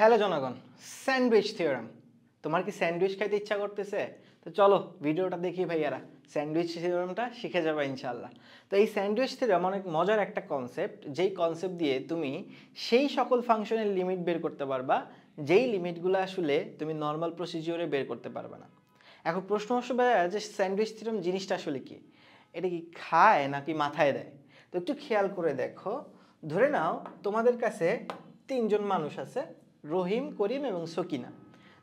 Hello জনগণ, sandwich theorem. তোমার কি স্যান্ডউইচ খাইতে ইচ্ছা করতেছে? তো চলো ভিডিওটা দেখি ভাইয়ারা, স্যান্ডউইচ থিওরামটা শিখে যাবে ইনশাল্লাহ। তো এই স্যান্ডউইচ থিওরাম অনেক মজার একটা কনসেপ্ট, যেই কনসেপ্ট দিয়ে তুমি সেই সকল ফাংশনের লিমিট বের করতে পারবা যেই লিমিটগুলো আসলে তুমি নর্মাল প্রসিজিওরে বের করতে পারবে না। এখন প্রশ্ন আসবে যে স্যান্ডউইচ থিওরাম জিনিসটা আসলে কি? এটা কি খায় নাকি মাথায় দেয়? তো একটু খেয়াল করে দেখো। ধরে নাও তোমাদের কাছে তিনজন মানুষ আছে, রহিম, করিম এবং সকিনা।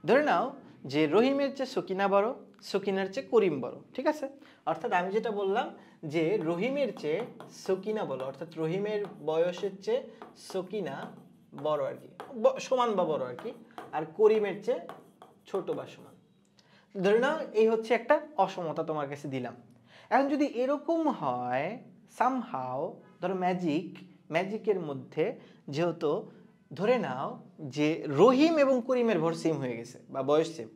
ধরে নাও যে রহিমের চেয়ে সকিনা বড়, সকিনার চেয়ে করিম বড়, ঠিক আছে? অর্থাৎ আমি যেটা বললাম যে রহিমের চেয়ে সকিনা বড়, অর্থাৎ রহিমের বয়সের চেয়ে সকিনা বড় আর কি, সমান বা বড় আর কি, আর করিমের চেয়ে ছোট বা সমান। ধরে নাও এই হচ্ছে একটা অসমতা তোমার কাছে দিলাম। এখন যদি এরকম হয় সামহাও, ধরো ম্যাজিকের মধ্যে যেহেতু ধরে নাও যে রহিম এবং করিমের ভর সেম হয়ে গেছে বা বয়স সেম।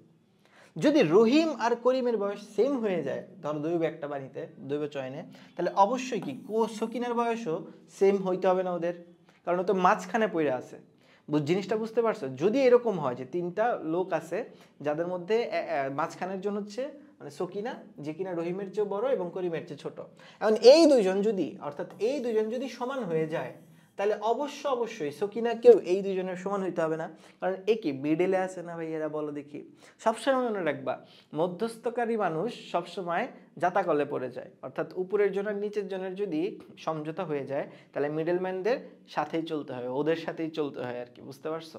যদি রহিম আর করিমের বয়স সেম হয়ে যায়, ধরো দৈব একটা বাড়িতে দৈব চয়নে, তাহলে অবশ্যই কি সকিনার বয়সও সেম হইতে হবে না ওদের, কারণ ও তো মাঝখানে পড়ে আছে। জিনিসটা বুঝতে পারছো? যদি এরকম হয় যে তিনটা লোক আছে যাদের মধ্যে মাঝখানের জন হচ্ছে মানে সকিনা, যে কিনা রহিমের চেয়ে বড় এবং করিমের চেয়ে ছোট, এখন এই দুইজন যদি সমান হয়ে যায়, তাহলে অবশ্যই সকিনাকেও এই দুইজনের সমান হইতে হবে না, কারণ এ কি মিডলে আছে না ভাই? এরা বলো দেখি। সবসময় মনে রাখবা, মধ্যস্থকারী মানুষ সবসময় জাতাকলে পড়ে যায়, অর্থাৎ উপরের জন আর নিচের জনের যদি সমঝোতা হয়ে যায়, তাহলে মিডলম্যানদের সাথেই চলতে হয়, ওদের সাথেই চলতে হয় আর কি। বুঝতে পারছো?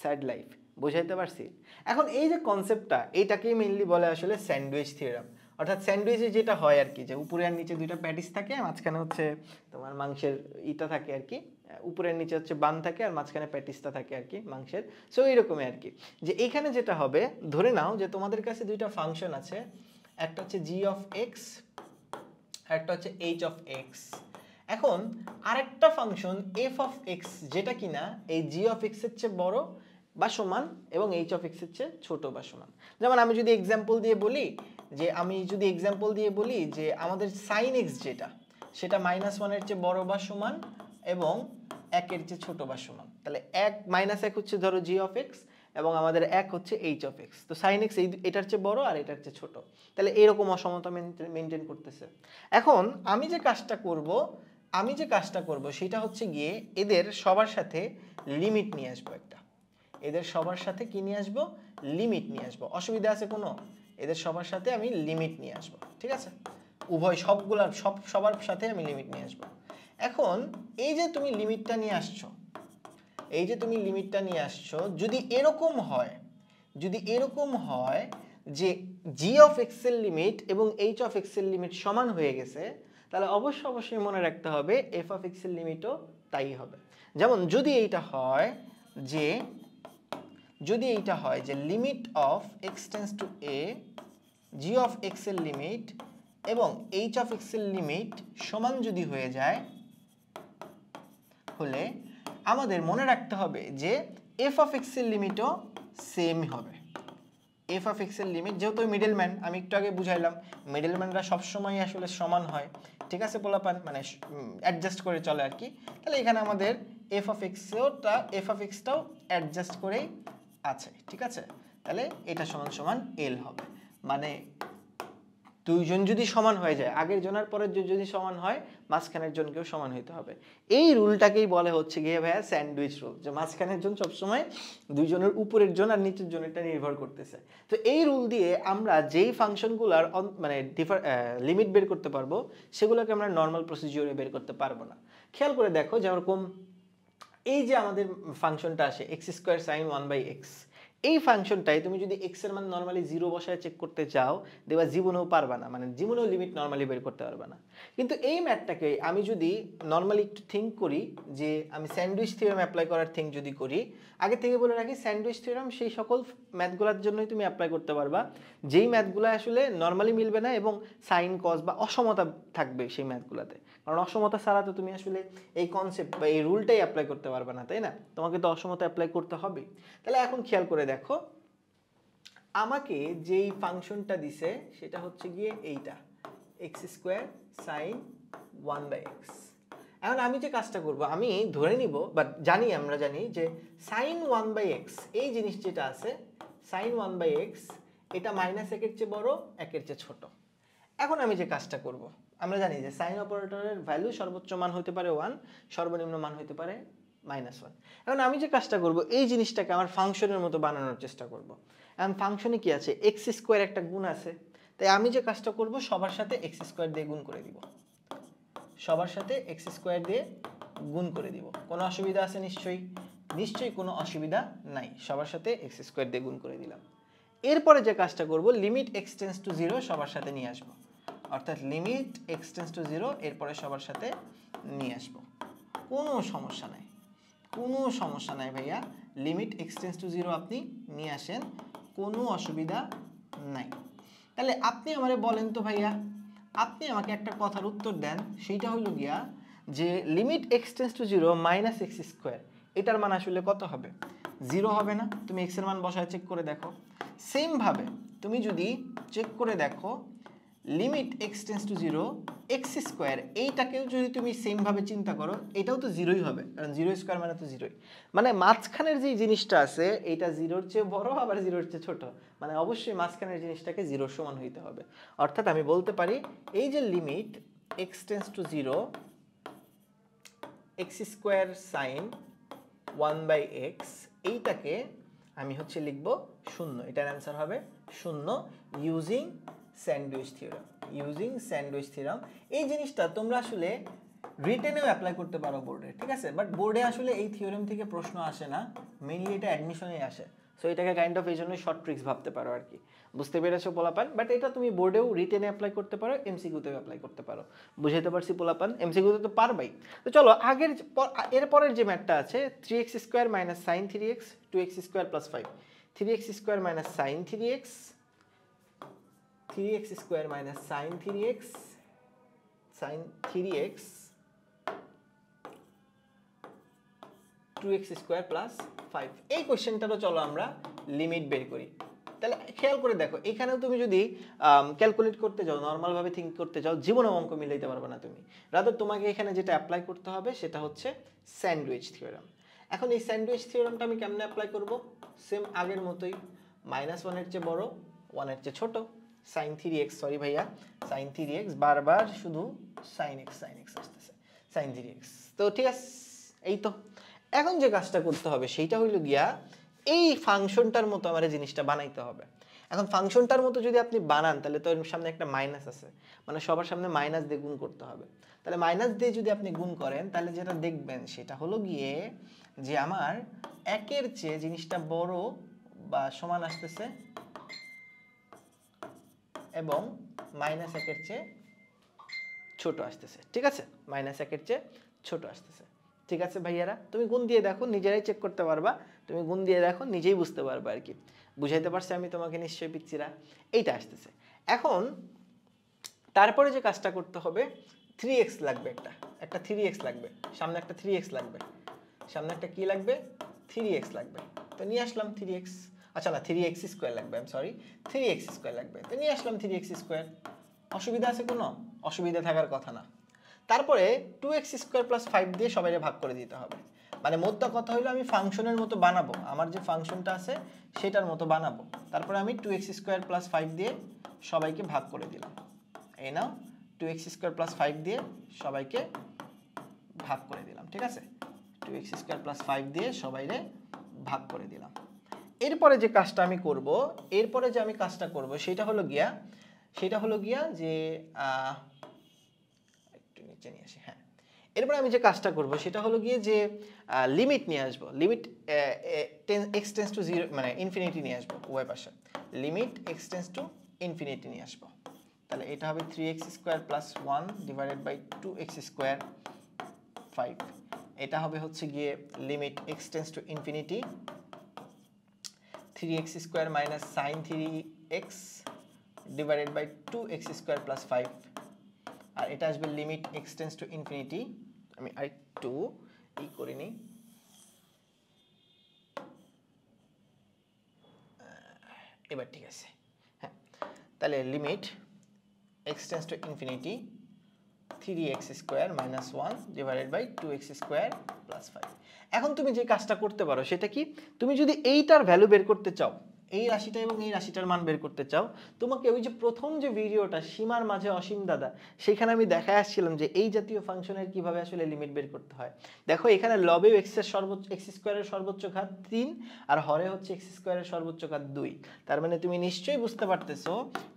স্যাড লাইফ, বুঝাইতে পারছি? এখন এই যে কনসেপ্টটা, এইটাকেই মেইনলি বলে আসলে স্যান্ডউইচ থিওরাম। অর্থাৎ স্যান্ডউইচে যেটা হয় আর কি, যে উপরে আর নিচে দুইটা প্যাটিস থাকে, মাঝখানে হচ্ছে তোমার মাংসের ইটা থাকে আর কি, উপরের নিচে হচ্ছে বান থাকে আর মাঝখানে প্যাটিসটা থাকে আর কি মাংসের। সো এইরকমই আর কি, যে এইখানে যেটা হবে, ধরে নাও যে তোমাদের কাছে দুইটা ফাংশন আছে, একটা হচ্ছে জি অফ এক্স, একটা হচ্ছে এইচ অফ এক্স। এখন আরেকটা ফাংশন এফ অফ এক্স, যেটা কিনা এই জি অফ এক্স এর চেয়ে বড় বা সমান এবং এইচ অফ এক্স এর চেয়ে ছোট বা সমান। যেমন আমি যদি এক্সাম্পল দিয়ে বলি যে আমাদের সাইন এক্স যেটা, সেটা -1 এর চেয়ে বড় বা সমান এবং 1 এর চেয়ে ছোট বা সমান। তাহলে -1 হচ্ছে ধরো জি অফ এক্স এবং আমাদের 1 হচ্ছে এইচ অফ এক্স। তো সাইন এক্স এটার চেয়ে বড় আর এটার চেয়ে ছোট, তাহলে এরকম অসমতা মেনটেন করতেছে। এখন আমি যে কাজটা করব সেটা হচ্ছে গিয়ে এদের সবার সাথে লিমিট নিয়ে আসবো একটা। এদের সবার সাথে কি নিয়ে আসবো? লিমিট নিয়ে আসবো। অসুবিধা আছে কোনো? এদের সবার সাথে আমি লিমিট নিয়ে আসবো, ঠিক আছে? সবার সাথে আমি লিমিট নিয়ে আসবো। এখন এই যে তুমি লিমিটটা নিয়ে আসছো, যদি এরকম হয় যে জি অফ এক্স এর লিমিট এবং এইচ অফ এক্স এর লিমিট সমান হয়ে গেছে, তাহলে অবশ্যই মনে রাখতে হবে এফ অফ এক্স এর লিমিটও তাই হবে। যেমন যদি এইটা হয় যে limit of x tends to A, G of x এর লিমিট এবং এইচ অফ এক্স এর লিমিট সমান যদি হয়ে যায়, হলে আমাদের মনে রাখতে হবে যে এফ অফ এক্স এর লিমিটও সেম হবে। এফ অফ এক্স এর লিমিট, যেহেতু মিডলম্যান, আমি একটু আগে বুঝাইলাম মিডলম্যানরা সবসময় আসলে সমান হয়, ঠিক আছে? পোলাপান মানে অ্যাডজাস্ট করে চলে আর কি। তাহলে এখানে আমাদের এফ অফ এক্সটাও অ্যাডজাস্ট করেই আছে, ঠিক আছে? তাহলে এটা সমান এল হবে, মানে দুইজন যদি সমান হয়ে যায়, আগের জন আর পরের জন যদি সমান হয়, মাঝখানের জনকেও সমান হইতে হবে। এই রুলটাকেই বলে হচ্ছে গিয়ে ভাইয়া স্যান্ডউইচ রুল, যে মাঝখানের জন সবসময় দুইজনের উপরের জন আর নিচের জনেরটা নির্ভর করতেছে। তো এই রুল দিয়ে আমরা যেই ফাংশনগুলোর মানে লিমিট বের করতে পারবো, সেগুলোকে আমরা নর্মাল প্রসিজিওরে বের করতে পারবো না। খেয়াল করে দেখো, যেরকম এই যে আমাদের ফাংশনটা আসে x² sin 1/x, এই ফাংশনটাই তুমি যদি x এর মান নরমালি 0 বসায় চেক করতে চাও, দেখবা জীবনেও পারবা না, মানে জীবনেও লিমিট নরমালি বের করতে পারবা না। কিন্তু এই ম্যাথটাকে আমি যদি নরমালি একটু থিঙ্ক করি, যে আমি স্যান্ডউইচ থিওরাম অ্যাপ্লাই করার থিঙ্ক যদি করি, আগে থেকে বলে রাখি স্যান্ডউইচ থিওরাম সেই সকল ম্যাথগুলোর জন্যই তুমি অ্যাপ্লাই করতে পারবা যেই ম্যাথগুলো আসলে নরমালি মিলবে না এবং সাইন কস বা অসমতা থাকবে সেই ম্যাথগুলোতে। কারণ অসমতা ছাড়া তো তুমি আসলে এই কনসেপ্ট বা এই রুলটাই অ্যাপ্লাই করতে পারবে না, তাই না? তোমাকে তো অসমতা অ্যাপ্লাই করতে হবে। তাহলে এখন খেয়াল করে দেখো, আমাকে যেই ফাংশনটা দিছে সেটা হচ্ছে গিয়ে এইটা x² sin 1/x। এখন আমি যে কাজটা করব, আমি ধরে নিব বাট আমরা জানি যে sin 1/x এই জিনিস যেটা আছে sin 1/x এটা -1 এর চেয়ে বড় 1 এর চেয়ে ছোট। এখন আমি যে কাজটা করব, আমরা জানি যে সাইন অপারেটরের ভ্যালু সর্বোচ্চ মান হতে পারে 1, সর্বনিম্ন মান হতে পারে -1। এখন আমি যে কাজটা করব, এই জিনিসটাকে আমার ফাংশনের মতো বানানোর চেষ্টা করব। এখন ফাংশনে কি আছে, x² একটা গুণ আছে, তাই আমি যে কাজটা করব সবার সাথে x² দিয়ে গুণ করে দিব, সবার সাথে x² দিয়ে গুণ করে দিব। কোনো অসুবিধা আছে? নিশ্চয়ই কোনো অসুবিধা নাই, সবার সাথে x² দিয়ে গুণ করে দিলাম। এরপরে যে কাজটা করব, লিমিট x টেন্ডস টু 0 সবার সাথে নিয়ে আসব, অর্থাৎ লিমিট x টেন্ডস টু 0 এরপরে সবার সাথে নিয়ে আসব। কোনো সমস্যা নাই ভাইয়া, লিমিট x টেন্ডস টু 0 আপনি নিয়ে আসেন, কোনো অসুবিধা নাই। তাহলে আপনি আমারে বলেন তো ভাইয়া, আপনি আমাকে একটা কথার উত্তর দেন, সেইটা হলো গিয়া যে limit x tends two 0 -x², এটার মান আসলে কত হবে? 0 হবে না? তুমি x এর মান বসায় চেক করে দেখো। সেম ভাবে তুমি যদি চেক করে দেখো limit x tends two 0 x², এইটাকেও যদি তুমি সেম ভাবে চিন্তা করো, এটাও তো 0ই হবে, কারণ 0² মানে তো 0ই। মানে মাঝখানের যে জিনিসটা আছে এটা 0-র চেয়ে বড়, আবার 0-র চেয়ে ছোট, মানে অবশ্যই মাঝখানের জিনিসটাকে 0-র সমান হইতে হবে। অর্থাৎ আমি বলতে পারি এই যে limit x tends two 0 x² sin 1/x, এইটাকে আমি হচ্ছে লিখব 0, এটার অ্যান্সার হবে 0 ইউজিং স্যান্ডউইচ থিওরাম। এই জিনিসটা তোমরা আসলে রিটেনেও অ্যাপ্লাই করতে পারো বোর্ডে, ঠিক আছে? বাট বোর্ডে আসলে এই থিওরাম থেকে প্রশ্ন আসে না, মেইনলি এটা অ্যাডমিশনেই আসে। সো এটাকে কাইন্ড অফ এই জন্যই শর্ট ট্রিক্স ভাবতে পারো আর কি। বুঝতে পেরেছো পোলাপান? বাট এটা তুমি বোর্ডেও রিটেনে অ্যাপ্লাই করতে পারো, এমসিকিউতেও অ্যাপ্লাই করতে পারো। বুঝাইতে পারছি পোলাপান? এমসিকিউতে তো পারবাই। তো চলো এরপরের যে ম্যাথটা আছে 3x² - sin 3x 2x² + 5, 3x² - sin 3x 3x² - sin 3x sin 3x 2x² + 5, এই কোশ্চেনটারও চলো আমরা লিমিট বের করি। তাহলে খেয়াল করে দেখো, এখানেও তুমি যদি ক্যালকুলেট করতে যাও, নর্মাল ভাবে থিঙ্ক করতে যাও, জীবনে অঙ্ক মিলাইতে পারবে না তুমি। রাদার তোমাকে এখানে যেটা অ্যাপ্লাই করতে হবে সেটা হচ্ছে স্যান্ডউইচ থিওরাম। এখন এই স্যান্ডউইচ থিওরামটা আমি কেমনে অ্যাপ্লাই করব? সেম আগের মতোই, -1 এর চেয়ে বড় 1 এর চেয়ে ছোট, sin 3x, সরি ভাইয়া sin 3x, বারবার শুধু sin x আসতেছে, sin 3x। তো ঠিক আছে, এই তো এখন যে কাজটা করতে হবে সেইটা হইলো গিয়া এই ফাংশনটার মতো আমার এই জিনিসটা বানাইতে হবে। এখন ফাংশনটার মতো যদি আপনি বানান, তাহলে তো এর সামনে একটা মাইনাস আছে, মানে সবার সামনে মাইনাস দিয়ে গুণ করতে হবে। তাহলে মাইনাস দিয়ে যদি আপনি গুণ করেন, তাহলে যেটা দেখবেন সেটা হলো গিয়ে যে আমার 1 এর চেয়ে জিনিসটা বড় বা সমান আসতেছে, এবং -1 এর চেয়ে ছোট আসতেছে, ঠিক আছে? -1 এর চেয়ে ছোট আসতেছে, ঠিক আছে ভাইয়ারা? তুমি গুণ দিয়ে দেখো, নিজেরাই চেক করতে পারবা, তুমি গুণ দিয়ে দেখো, নিজেই বুঝতে পারবা আর কি। বুঝাইতে পারছি আমি তোমাকে নিশ্চয়ই পিচ্ছিরা? এইটা আসতেছে। এখন তারপরে যে কাজটা করতে হবে, 3x লাগবে, একটা 3x লাগবে, সামনে একটা 3x লাগবে, সামনে একটা কি লাগবে? 3x লাগবে। তো নিয়ে আসলাম 3x, আচ্ছা না 3x² লাগবে, আই এম সরি, 3x² লাগবে, তো নিয়ে আসলাম 3x²। অসুবিধা আছে কোনো? অসুবিধা থাকার কথা না। তারপরে 2x² + 5 দিয়ে সবাইকে ভাগ করে দিতে হবে। মানে মোদ্দা কথা হলো আমি ফাংশনের মতো বানাবো, আমার যে ফাংশনটা আছে সেটার মতো বানাবো। তারপরে আমি 2x² + 5 দিয়ে সবাইকে ভাগ করে দিলাম। এই নাও 2x² + 5 দিয়ে সবাইকে ভাগ করে দিলাম, ঠিক আছে? 2x² + 5 দিয়ে সবাইকে ভাগ করে দিলাম। এরপরে যে কাজটা আমি করব, সেটা হলো গিয়া যে একটু নিচে নিয়ে আসি, হ্যাঁ। এরপরে আমি যে কাজটা করব সেটা হলো গিয়ে যে লিমিট নিয়ে আসবো, লিমিট x টেন্ডস টু 0 মানে ইনফিনিটি নিয়ে আসবো উভয় পাশে, limit x tends to infinity নিয়ে আসবো। তাহলে এটা হবে 3x² + 1 / 2x² 5, এটা হবে হচ্ছে গিয়ে limit x tends to infinity 3x² - sin 3x / 2x² + 5, আর এটা আসবে limit x tends to infinity, আমি আরেকটু করে নিই, এবার ঠিক আছে, হ্যাঁ। তাহলে limit x tends to infinity 3x square minus 1 divided by 2x square plus 5। এখন তুমি যে কাজটা করতে পারো সেটা কি, তুমি যদি এইটার ভ্যালু বের করতে চাও, এই রাশিটা এবং এই রাশিটার মান বের করতে চাও, তোমাকে ওই যে প্রথম যে ভিডিওটা সীমার মাঝে অসীম দাদা, সেখানে আমি দেখায় আসছিলাম যে এই জাতীয় ফাংশনের কিভাবে আসলে লিমিট বের করতে হয়। দেখো এখানে লবেও এক্স স্কোয়ারের সর্বোচ্চ ঘাত 3 আর হরে হচ্ছে এক্স স্কোয়ারের সর্বোচ্চ ঘাত 2। তার মানে তুমি নিশ্চয়ই বুঝতে পারতেছো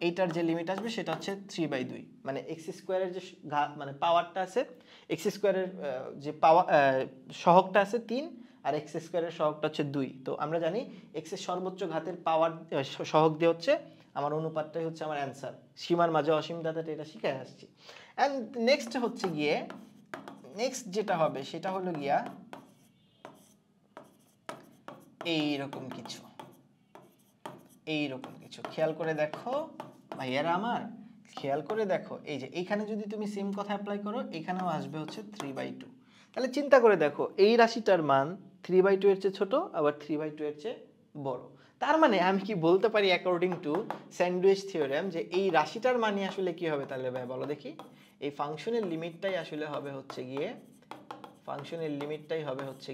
এইটার যে লিমিট আসবে সেটা হচ্ছে 3/2, মানে এক্স স্কোয়ারের যে ঘাত মানে পাওয়ারটা আছে, এক্স স্কোয়ারের যে পাওয়ার সহগটা আছে 3 আর এক্স স্কোয়ারের সহগটা হচ্ছে 2। তো আমরা জানি এক্স এর সর্বোচ্চ ঘাতের পাওয়ার সহগ দিয়ে হচ্ছে আমার অনুপাতটাই হচ্ছে আমার অ্যান্সার। সীমার মাঝে অসীম দাদাটা এটা শিখে আসছি। অ্যান্ড নেক্সট হচ্ছে গিয়ে নেক্সট যেটা হবে সেটা হলো গিয়া এইরকম কিছু খেয়াল করে দেখো ভাইয়ারা আমার, খেয়াল করে দেখো এই যে এইখানে যদি তুমি সেম কথা অ্যাপ্লাই করো এখানেও আসবে হচ্ছে 3/2। তাহলে চিন্তা করে দেখো এই রাশিটার মান 3/2 এর চেয়ে ছোট, আবার 3/2 এর চেয়ে বড়। তার মানে আমি কি বলতে পারি অ্যাকর্ডিং টু স্যান্ডউইচ থিওরেম যে এই রাশিটার মানই আসলে কি হবে? তাহলে ভাই বলো দেখি, এই ফাংশনের লিমিটটাই আসলে হবে হচ্ছে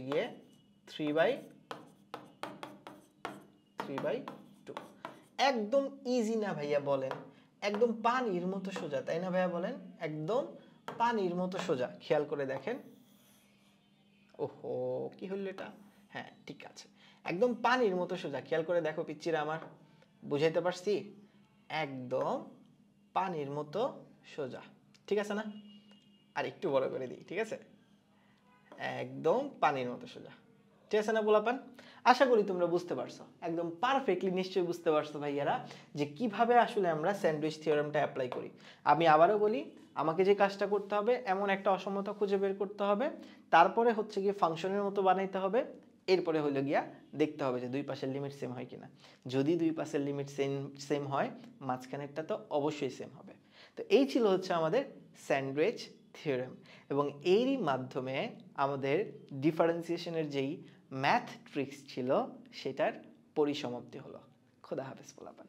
গিয়ে 3/2। একদম ইজি না ভাইয়া বলেন? একদম পানির মতো সোজা, তাই না ভাইয়া বলেন? একদম পানির মতো সোজা। খেয়াল করে দেখেন, ওহো কি হলো এটা? হ্যাঁ ঠিক আছে, একদম পানির মতো সোজা। খেয়াল করে দেখো পিচ্চিরা আমার, বুঝাইতে পারছি? একদম পানির মতো সোজা, ঠিক আছে না? আর একটু বড় করে দিই, ঠিক আছে? একদম পানির মতো সোজা, ঠিক আছে না পোলাপান? আশা করি তোমরা বুঝতে পারছো, একদম পারফেক্টলি নিশ্চয়ই বুঝতে পারছো ভাইয়ারা যে কিভাবে আসলে আমরা স্যান্ডউইচ থিওরেমটা অ্যাপ্লাই করি। আমি আবারও বলি, আমাকে যে কাজটা করতে হবে এমন একটা অসমতা খুঁজে বের করতে হবে, তারপরে হচ্ছে গিয়ে ফাংশনের মতো বানাইতে হবে, এরপরে হলো গিয়া দেখতে হবে যে দুই পাশের লিমিট সেম হয় কিনা। যদি দুই পাশের লিমিট সেম হয়, মাঝখানেরটা তো অবশ্যই সেম হবে। তো এই ছিল হচ্ছে আমাদের স্যান্ডউইচ থিওরেম, এবং এরই মাধ্যমে আমাদের ডিফারেন্সিয়েশনের যেই ম্যাথ ট্রিক্স ছিল সেটার পরিসমাপ্তি হলো। খোদা হাফেজ পোলাপান।